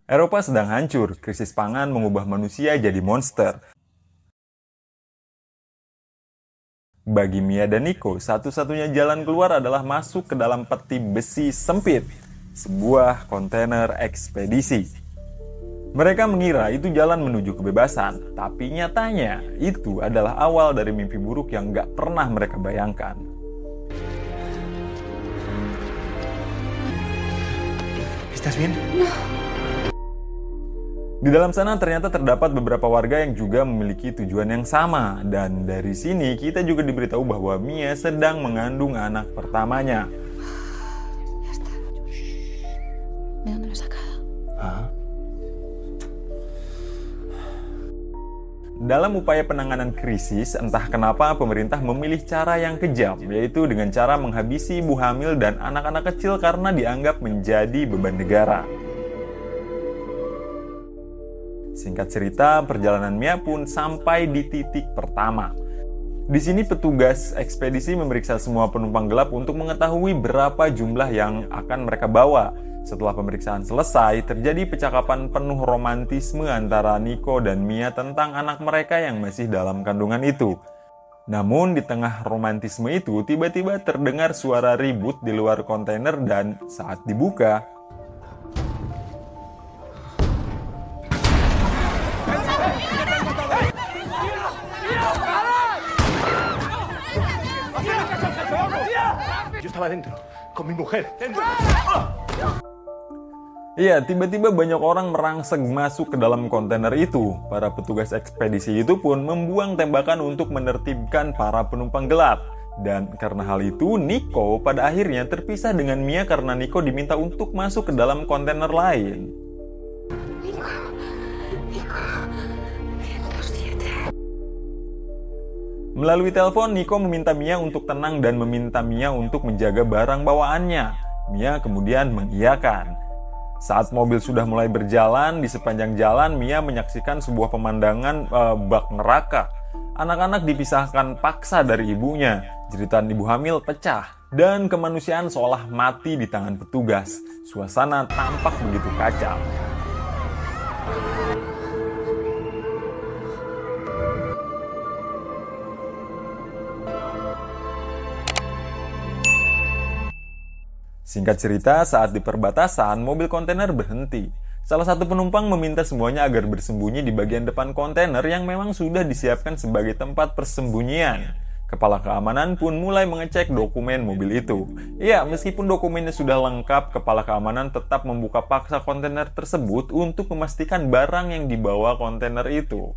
Eropa sedang hancur, krisis pangan mengubah manusia jadi monster. Bagi Mia dan Nico, satu-satunya jalan keluar adalah masuk ke dalam peti besi sempit, sebuah kontainer ekspedisi. Mereka mengira itu jalan menuju kebebasan, tapi nyatanya itu adalah awal dari mimpi buruk yang gak pernah mereka bayangkan. ¿Estás bien? Di dalam sana ternyata terdapat beberapa warga yang juga memiliki tujuan yang sama. Dan dari sini kita juga diberitahu bahwa Mia sedang mengandung anak pertamanya. Ya está. ¿De dónde lo has sacado? Dalam upaya penanganan krisis, entah kenapa pemerintah memilih cara yang kejam, yaitu dengan cara menghabisi ibu hamil dan anak-anak kecil karena dianggap menjadi beban negara. Singkat cerita, perjalanan Mia pun sampai di titik pertama. Di sini petugas ekspedisi memeriksa semua penumpang gelap untuk mengetahui berapa jumlah yang akan mereka bawa. Setelah pemeriksaan selesai, terjadi percakapan penuh romantisme antara Nico dan Mia tentang anak mereka yang masih dalam kandungan itu. Namun di tengah romantisme itu, tiba-tiba terdengar suara ribut di luar kontainer dan saat dibuka, Yo estaba dentro, con mi mujer. ¡Dentro! iya, tiba-tiba banyak orang merangsek masuk ke dalam kontainer itu. Para petugas ekspedisi itu pun membuang tembakan untuk menertibkan para penumpang gelap. Dan karena hal itu, Nico pada akhirnya terpisah dengan Mia karena Nico diminta untuk masuk ke dalam kontainer lain. Nico. 107. Melalui telepon, Nico meminta Mia untuk tenang dan meminta Mia untuk menjaga barang bawaannya. Mia kemudian mengiyakan. Saat mobil sudah mulai berjalan, di sepanjang jalan Mia menyaksikan sebuah pemandangan bak neraka. Anak-anak dipisahkan paksa dari ibunya, jeritan ibu hamil pecah, dan kemanusiaan seolah mati di tangan petugas. Suasana tampak begitu kacau. Singkat cerita, saat di perbatasan, mobil kontainer berhenti. Salah satu penumpang meminta semuanya agar bersembunyi di bagian depan kontainer yang memang sudah disiapkan sebagai tempat persembunyian. Kepala keamanan pun mulai mengecek dokumen mobil itu. Ya, meskipun dokumennya sudah lengkap, kepala keamanan tetap membuka paksa kontainer tersebut untuk memastikan barang yang dibawa kontainer itu.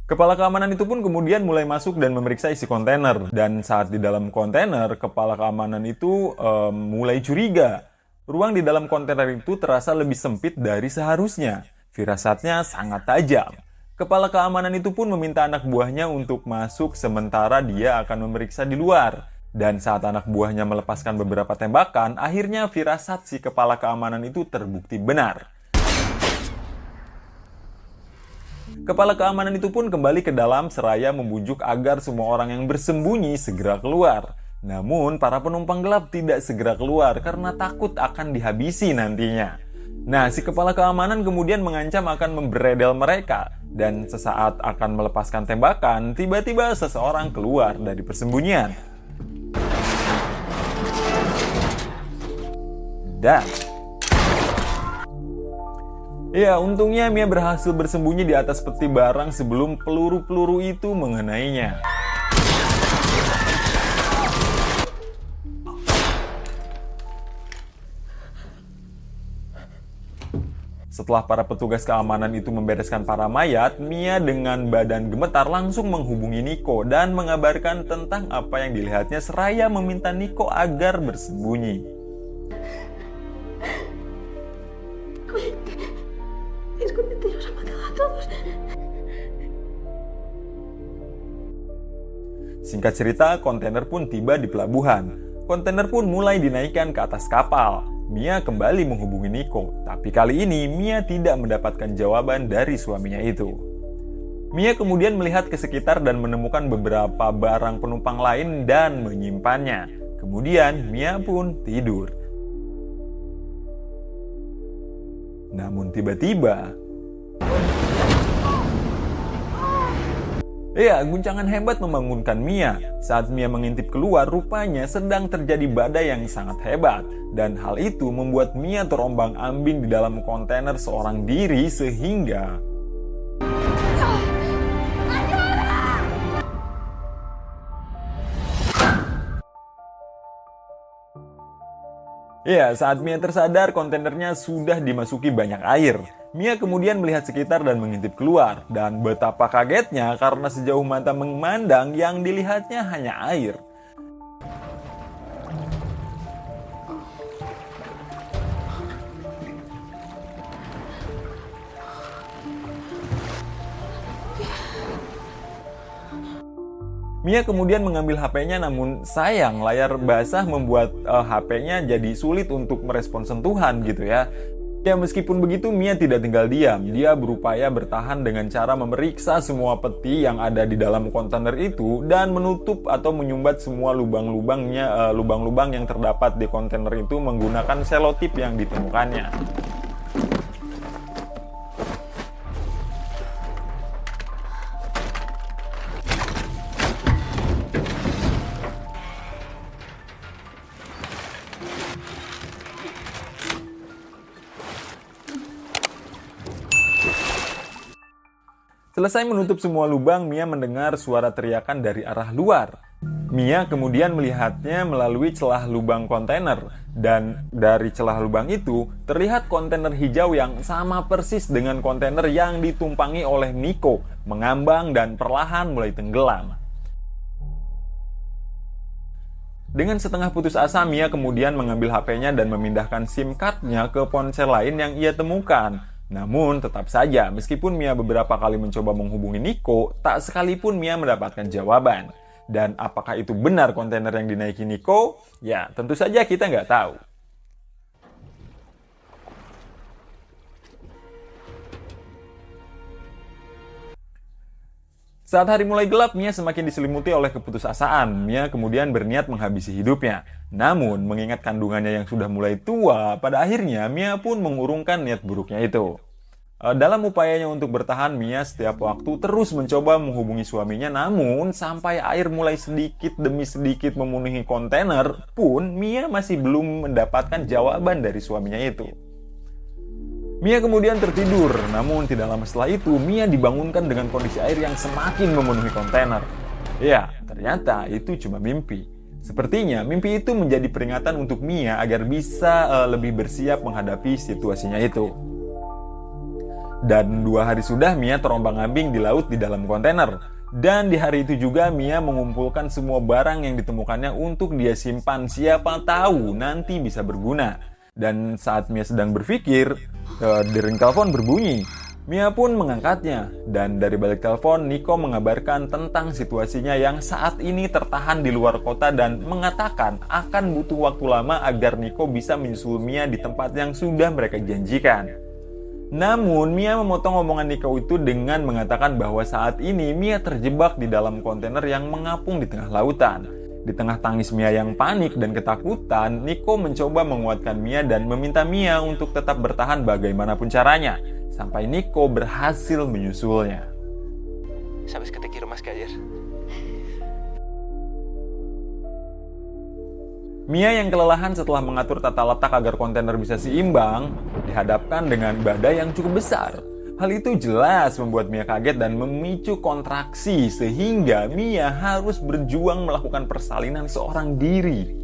Kepala keamanan itu pun kemudian mulai masuk dan memeriksa isi kontainer. Dan saat di dalam kontainer, kepala keamanan itu mulai curiga. Ruang di dalam kontainer itu terasa lebih sempit dari seharusnya. Firasatnya sangat tajam. Kepala keamanan itu pun meminta anak buahnya untuk masuk sementara dia akan memeriksa di luar. Dan saat anak buahnya melepaskan beberapa tembakan, akhirnya firasat si kepala keamanan itu terbukti benar. Kepala keamanan itu pun kembali ke dalam seraya membujuk agar semua orang yang bersembunyi segera keluar. Namun, para penumpang gelap tidak segera keluar karena takut akan dihabisi nantinya. Nah, si kepala keamanan kemudian mengancam akan memberedel mereka. Dan sesaat akan melepaskan tembakan, tiba-tiba seseorang keluar dari persembunyian. Dan ya, untungnya Mia berhasil bersembunyi di atas peti barang sebelum peluru-peluru itu mengenainya. Setelah para petugas keamanan itu membereskan para mayat, Mia dengan badan gemetar langsung menghubungi Nico dan mengabarkan tentang apa yang dilihatnya seraya meminta Nico agar bersembunyi. Escóndete, los ha matado a todos. Singkat cerita, kontainer pun tiba di pelabuhan. Kontainer pun mulai dinaikkan ke atas kapal. Mia kembali menghubungi Nico, tapi kali ini Mia tidak mendapatkan jawaban dari suaminya itu. Mia kemudian melihat ke sekitar dan menemukan beberapa barang penumpang lain dan menyimpannya. Kemudian Mia pun tidur. Namun tiba-tiba, ya, guncangan hebat membangunkan Mia. Saat Mia mengintip keluar, rupanya sedang terjadi badai yang sangat hebat. Dan hal itu membuat Mia terombang-ambing di dalam kontainer seorang diri sehingga ya, saat Mia tersadar, kontainernya sudah dimasuki banyak air. Mia kemudian melihat sekitar dan mengintip keluar. Dan betapa kagetnya karena sejauh mata memandang yang dilihatnya hanya air. Mia kemudian mengambil HP-nya, namun sayang layar basah membuat HP-nya jadi sulit untuk merespon sentuhan gitu ya. Ya, meskipun begitu Mia tidak tinggal diam. Dia berupaya bertahan dengan cara memeriksa semua peti yang ada di dalam kontainer itu dan menutup atau menyumbat semua lubang-lubang yang terdapat di kontainer itu menggunakan selotip yang ditemukannya. Selesai menutup semua lubang, Mia mendengar suara teriakan dari arah luar. Mia kemudian melihatnya melalui celah lubang kontainer. Dan dari celah lubang itu, terlihat kontainer hijau yang sama persis dengan kontainer yang ditumpangi oleh Nico, mengambang dan perlahan mulai tenggelam. Dengan setengah putus asa, Mia kemudian mengambil HP-nya dan memindahkan SIM card-nya ke ponsel lain yang ia temukan. Namun, tetap saja, meskipun Mia beberapa kali mencoba menghubungi Nico, tak sekalipun Mia mendapatkan jawaban. Dan apakah itu benar kontainer yang dinaiki Nico? Ya, tentu saja kita nggak tahu. Saat hari mulai gelap, Mia semakin diselimuti oleh keputusasaan. Mia kemudian berniat menghabisi hidupnya. Namun, mengingat kandungannya yang sudah mulai tua, pada akhirnya Mia pun mengurungkan niat buruknya itu. Dalam upayanya untuk bertahan, Mia setiap waktu terus mencoba menghubungi suaminya. Namun, sampai air mulai sedikit demi sedikit memenuhi kontainer pun, Mia masih belum mendapatkan jawaban dari suaminya itu. Mia kemudian tertidur, namun tidak lama setelah itu, Mia dibangunkan dengan kondisi air yang semakin memenuhi kontainer. Ya, ternyata itu cuma mimpi. Sepertinya mimpi itu menjadi peringatan untuk Mia agar bisa lebih bersiap menghadapi situasinya itu. Dan 2 hari sudah Mia terombang-ambing di laut di dalam kontainer. Dan di hari itu juga Mia mengumpulkan semua barang yang ditemukannya untuk dia simpan, siapa tahu nanti bisa berguna. Dan saat Mia sedang berpikir, dering telepon berbunyi. Mia pun mengangkatnya, dan dari balik telepon Nico mengabarkan tentang situasinya yang saat ini tertahan di luar kota dan mengatakan akan butuh waktu lama agar Nico bisa menyusul Mia di tempat yang sudah mereka janjikan. Namun Mia memotong omongan Nico itu dengan mengatakan bahwa saat ini Mia terjebak di dalam kontainer yang mengapung di tengah lautan. Di tengah tangis Mia yang panik dan ketakutan, Nico mencoba menguatkan Mia dan meminta Mia untuk tetap bertahan bagaimanapun caranya, sampai Nico berhasil menyusulnya. Sabes que te quiero más que ayer. Mia yang kelelahan setelah mengatur tata letak agar kontainer bisa seimbang, dihadapkan dengan badai yang cukup besar. Hal itu jelas membuat Mia kaget dan memicu kontraksi sehingga Mia harus berjuang melakukan persalinan seorang diri.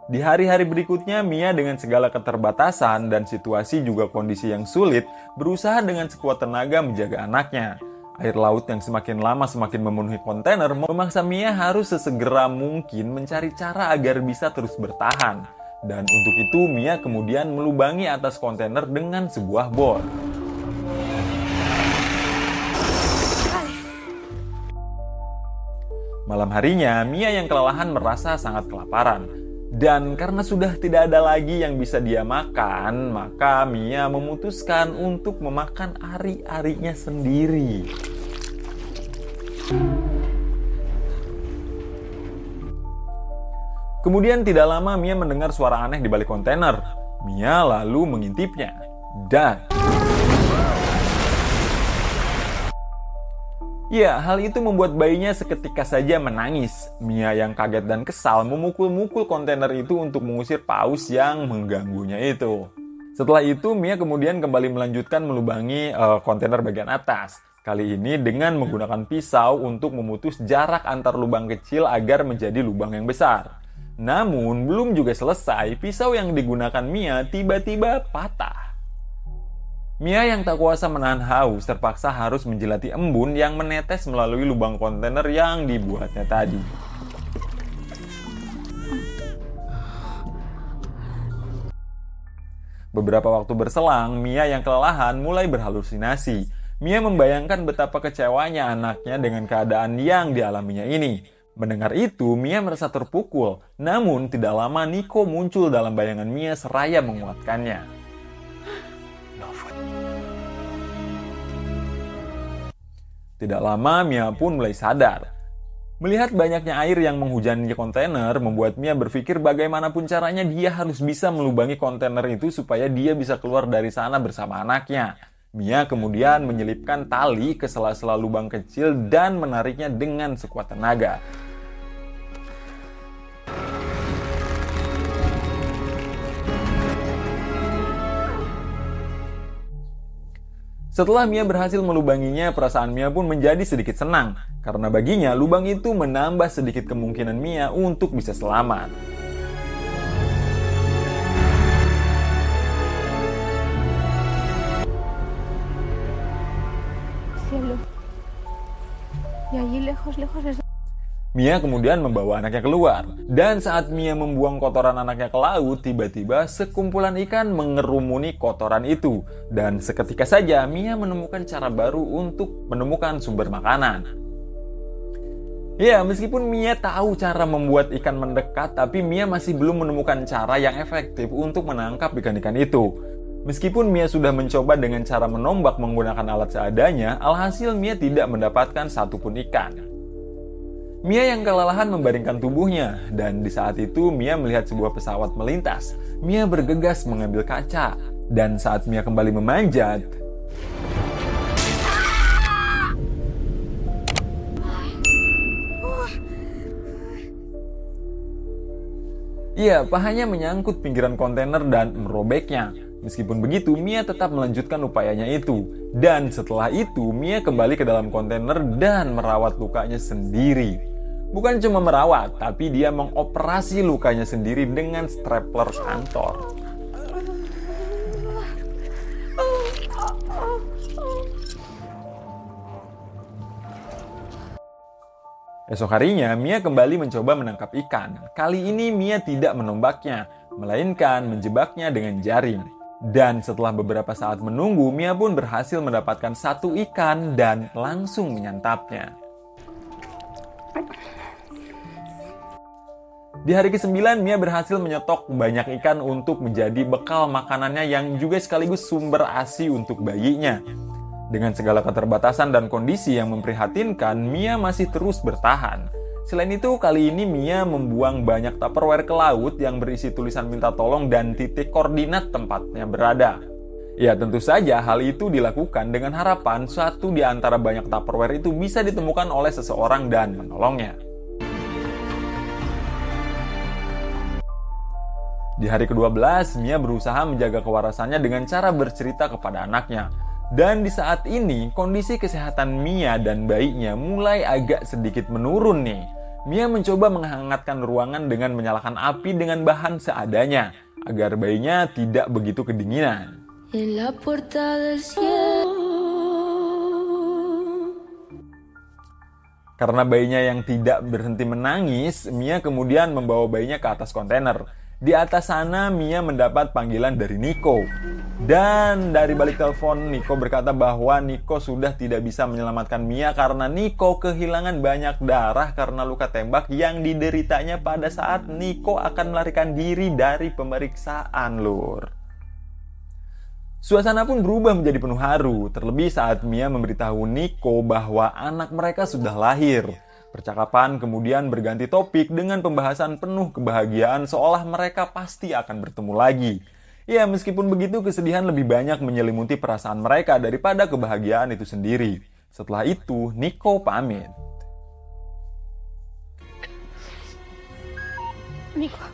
Di hari-hari berikutnya, Mia dengan segala keterbatasan dan situasi juga kondisi yang sulit, berusaha dengan sekuat tenaga menjaga anaknya. Air laut yang semakin lama semakin memenuhi kontainer memaksa Mia harus sesegera mungkin mencari cara agar bisa terus bertahan. Dan untuk itu, Mia kemudian melubangi atas kontainer dengan sebuah bor. Malam harinya, Mia yang kelelahan merasa sangat kelaparan. Dan karena sudah tidak ada lagi yang bisa dia makan, maka Mia memutuskan untuk memakan ari-arinya sendiri. Kemudian tidak lama Mia mendengar suara aneh di balik kontainer. Mia lalu mengintipnya. Dan ya, hal itu membuat bayinya seketika saja menangis. Mia yang kaget dan kesal memukul-mukul kontainer itu untuk mengusir paus yang mengganggunya itu. Setelah itu, Mia kemudian kembali melanjutkan melubangi kontainer bagian atas. Kali ini dengan menggunakan pisau untuk memutus jarak antar lubang kecil agar menjadi lubang yang besar. Namun, belum juga selesai, pisau yang digunakan Mia tiba-tiba patah. Mia yang tak kuasa menahan haus terpaksa harus menjilati embun yang menetes melalui lubang kontainer yang dibuatnya tadi. Beberapa waktu berselang, Mia yang kelelahan mulai berhalusinasi. Mia membayangkan betapa kecewanya anaknya dengan keadaan yang dialaminya ini. Mendengar itu, Mia merasa terpukul. Namun, tidak lama Nico muncul dalam bayangan Mia seraya menguatkannya. Tidak lama, Mia pun mulai sadar. Melihat banyaknya air yang menghujani kontainer, membuat Mia berpikir bagaimanapun caranya dia harus bisa melubangi kontainer itu supaya dia bisa keluar dari sana bersama anaknya. Mia kemudian menyelipkan tali ke sela-sela lubang kecil dan menariknya dengan sekuat tenaga. Setelah Mia berhasil melubanginya, perasaan Mia pun menjadi sedikit senang. Karena baginya, lubang itu menambah sedikit kemungkinan Mia untuk bisa selamat. Cielo. Y allí lejos, lejos es... Mia kemudian membawa anaknya keluar. Dan saat Mia membuang kotoran anaknya ke laut, tiba-tiba sekumpulan ikan mengerumuni kotoran itu. Dan seketika saja Mia menemukan cara baru untuk menemukan sumber makanan. Ya, meskipun Mia tahu cara membuat ikan mendekat, tapi Mia masih belum menemukan cara yang efektif untuk menangkap ikan-ikan itu. Meskipun Mia sudah mencoba dengan cara menombak menggunakan alat seadanya, alhasil Mia tidak mendapatkan satupun ikan. Mia yang kelelahan membaringkan tubuhnya, dan di saat itu Mia melihat sebuah pesawat melintas. Mia bergegas mengambil kaca, dan saat Mia kembali memanjat, iya, pahanya menyangkut pinggiran kontainer dan merobeknya. Meskipun begitu, Mia tetap melanjutkan upayanya itu. Dan setelah itu, Mia kembali ke dalam kontainer dan merawat lukanya sendiri. Bukan cuma merawat, tapi dia mengoperasi lukanya sendiri dengan stapler kantor. Esok harinya, Mia kembali mencoba menangkap ikan. Kali ini Mia tidak menombaknya, melainkan menjebaknya dengan jaring. Dan setelah beberapa saat menunggu, Mia pun berhasil mendapatkan satu ikan dan langsung menyantapnya. Di hari ke-9, Mia berhasil menyetok banyak ikan untuk menjadi bekal makanannya yang juga sekaligus sumber ASI untuk bayinya. Dengan segala keterbatasan dan kondisi yang memprihatinkan, Mia masih terus bertahan. Selain itu, kali ini Mia membuang banyak Tupperware ke laut yang berisi tulisan minta tolong dan titik koordinat tempatnya berada. Ya, tentu saja hal itu dilakukan dengan harapan satu di antara banyak Tupperware itu bisa ditemukan oleh seseorang dan menolongnya. Di hari ke-12, Mia berusaha menjaga kewarasannya dengan cara bercerita kepada anaknya. Dan di saat ini, kondisi kesehatan Mia dan bayinya mulai agak sedikit menurun nih. Mia mencoba menghangatkan ruangan dengan menyalakan api dengan bahan seadanya, agar bayinya tidak begitu kedinginan. Karena bayinya yang tidak berhenti menangis, Mia kemudian membawa bayinya ke atas kontainer. Di atas sana, Mia mendapat panggilan dari Nico. Dan dari balik telepon, Nico berkata bahwa Nico sudah tidak bisa menyelamatkan Mia karena Nico kehilangan banyak darah karena luka tembak yang dideritanya pada saat Nico akan melarikan diri dari pemeriksaan, lur. Suasana pun berubah menjadi penuh haru, terlebih saat Mia memberitahu Nico bahwa anak mereka sudah lahir. Percakapan kemudian berganti topik dengan pembahasan penuh kebahagiaan seolah mereka pasti akan bertemu lagi. Ya, meskipun begitu kesedihan lebih banyak menyelimuti perasaan mereka daripada kebahagiaan itu sendiri. Setelah itu, Nico pamit. Nico.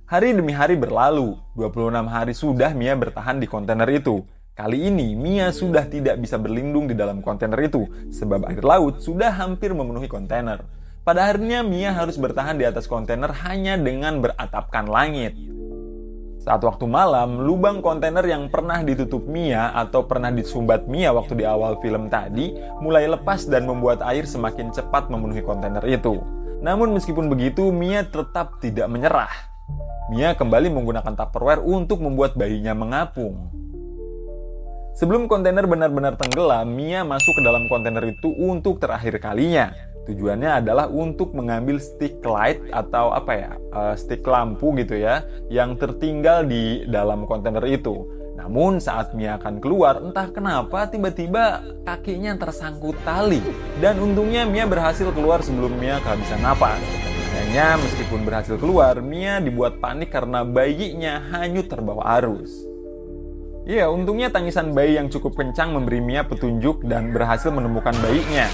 Hari demi hari berlalu, 26 hari sudah Mia bertahan di kontainer itu. Kali ini, Mia sudah tidak bisa berlindung di dalam kontainer itu, sebab air laut sudah hampir memenuhi kontainer. Pada akhirnya, Mia harus bertahan di atas kontainer hanya dengan beratapkan langit. Saat waktu malam, lubang kontainer yang pernah ditutup Mia atau pernah disumbat Mia waktu di awal film tadi, mulai lepas dan membuat air semakin cepat memenuhi kontainer itu. Namun meskipun begitu, Mia tetap tidak menyerah. Mia kembali menggunakan Tupperware untuk membuat bayinya mengapung. Sebelum kontainer benar-benar tenggelam, Mia masuk ke dalam kontainer itu untuk terakhir kalinya. Tujuannya adalah untuk mengambil stick light atau stick lampu gitu ya, yang tertinggal di dalam kontainer itu. Namun saat Mia akan keluar, entah kenapa tiba-tiba kakinya tersangkut tali. Dan untungnya Mia berhasil keluar sebelum Mia kehabisan napas. Sayangnya meskipun berhasil keluar, Mia dibuat panik karena bayinya hanyut terbawa arus. Ya, untungnya tangisan bayi yang cukup kencang memberi Mia petunjuk dan berhasil menemukan bayinya.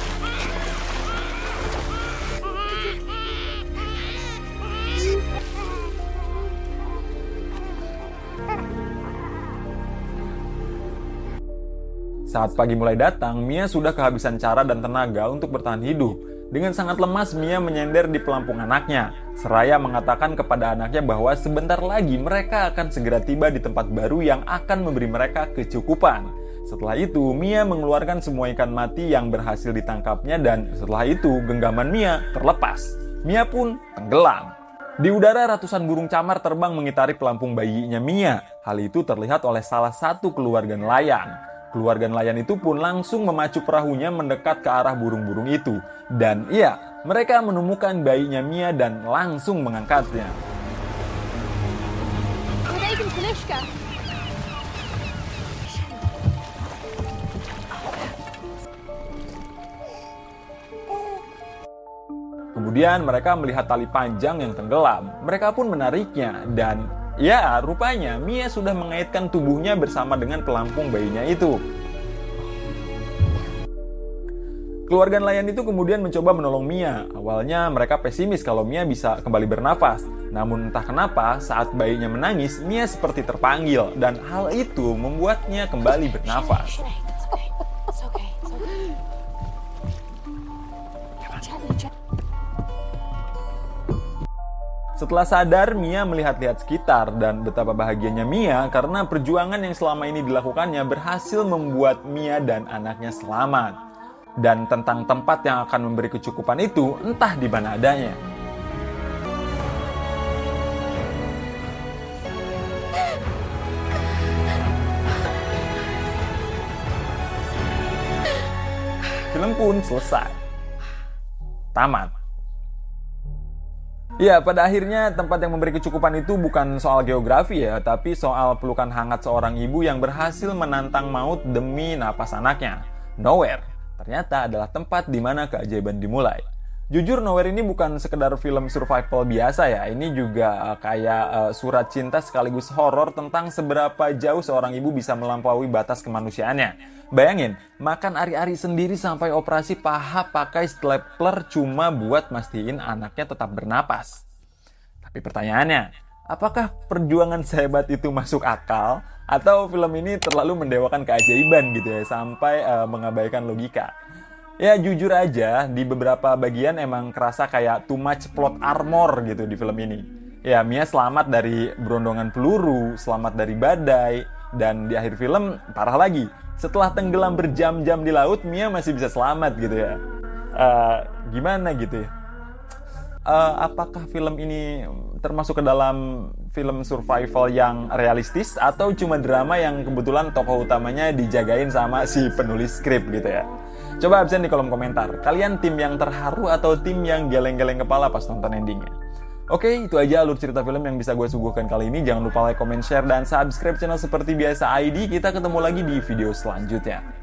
Saat pagi mulai datang, Mia sudah kehabisan cara dan tenaga untuk bertahan hidup. Dengan sangat lemas, Mia menyender di pelampung anaknya. Seraya mengatakan kepada anaknya bahwa sebentar lagi mereka akan segera tiba di tempat baru yang akan memberi mereka kecukupan. Setelah itu, Mia mengeluarkan semua ikan mati yang berhasil ditangkapnya dan setelah itu genggaman Mia terlepas. Mia pun tenggelam. Di udara ratusan burung camar terbang mengitari pelampung bayinya Mia. Hal itu terlihat oleh salah satu keluarga nelayan. Keluarga nelayan itu pun langsung memacu perahunya mendekat ke arah burung-burung itu. Dan iya, mereka menemukan bayinya Mia dan langsung mengangkatnya. Kemudian mereka melihat tali panjang yang tenggelam. Mereka pun menariknya dan ya, rupanya Mia sudah mengaitkan tubuhnya bersama dengan pelampung bayinya itu. Keluarga nelayan itu kemudian mencoba menolong Mia. Awalnya mereka pesimis kalau Mia bisa kembali bernafas. Namun entah kenapa saat bayinya menangis, Mia seperti terpanggil dan hal itu membuatnya kembali bernafas. Setelah sadar, Mia melihat-lihat sekitar dan betapa bahagianya Mia karena perjuangan yang selama ini dilakukannya berhasil membuat Mia dan anaknya selamat. Dan tentang tempat yang akan memberi kecukupan itu, entah di mana adanya. Film pun selesai. Tamat. Ya, pada akhirnya tempat yang memberi kecukupan itu bukan soal geografi ya, tapi soal pelukan hangat seorang ibu yang berhasil menantang maut demi napas anaknya. Nowhere ternyata adalah tempat di mana keajaiban dimulai. Jujur, Nowhere ini bukan sekedar film survival biasa ya, ini juga kayak surat cinta sekaligus horor tentang seberapa jauh seorang ibu bisa melampaui batas kemanusiaannya. Bayangin, makan ari-ari sendiri sampai operasi paha pakai stapler cuma buat mastiin anaknya tetap bernapas. Tapi pertanyaannya, apakah perjuangan sehebat itu masuk akal? Atau film ini terlalu mendewakan keajaiban gitu ya, sampai mengabaikan logika? Ya jujur aja, di beberapa bagian emang kerasa kayak too much plot armor gitu di film ini. Ya, Mia selamat dari berondongan peluru, selamat dari badai. Dan di akhir film, parah lagi. Setelah tenggelam berjam-jam di laut, Mia masih bisa selamat gitu ya. Gimana gitu ya? Apakah film ini termasuk ke dalam film survival yang realistis atau cuma drama yang kebetulan tokoh utamanya dijagain sama si penulis skrip gitu ya? Coba absen di kolom komentar. Kalian tim yang terharu atau tim yang geleng-geleng kepala pas nonton endingnya? Oke, itu aja alur cerita film yang bisa gue suguhkan kali ini. Jangan lupa like, comment, share, dan subscribe channel seperti biasa ID. Kita ketemu lagi di video selanjutnya.